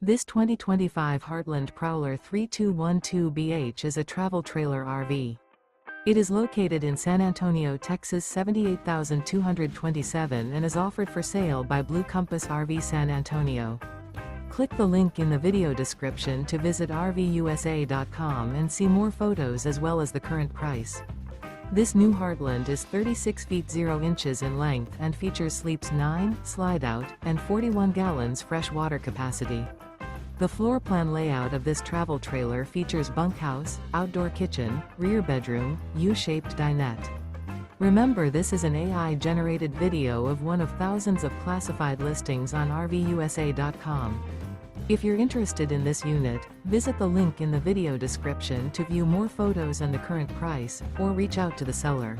This 2025 Heartland Prowler 3212BH is a travel trailer RV. It is located in San Antonio, Texas 78227 and is offered for sale by Blue Compass RV San Antonio. Click the link in the video description to visit RVUSA.com and see more photos as well as the current price. This new Heartland is 36 feet 0 inches in length and features sleeps 9, slide-out, and 41 gallons fresh water capacity. The floor plan layout of this travel trailer features bunkhouse, outdoor kitchen, rear bedroom, U-shaped dinette. Remember, this is an AI-generated video of one of thousands of classified listings on RVUSA.com. If you're interested in this unit, visit the link in the video description to view more photos and the current price, or reach out to the seller.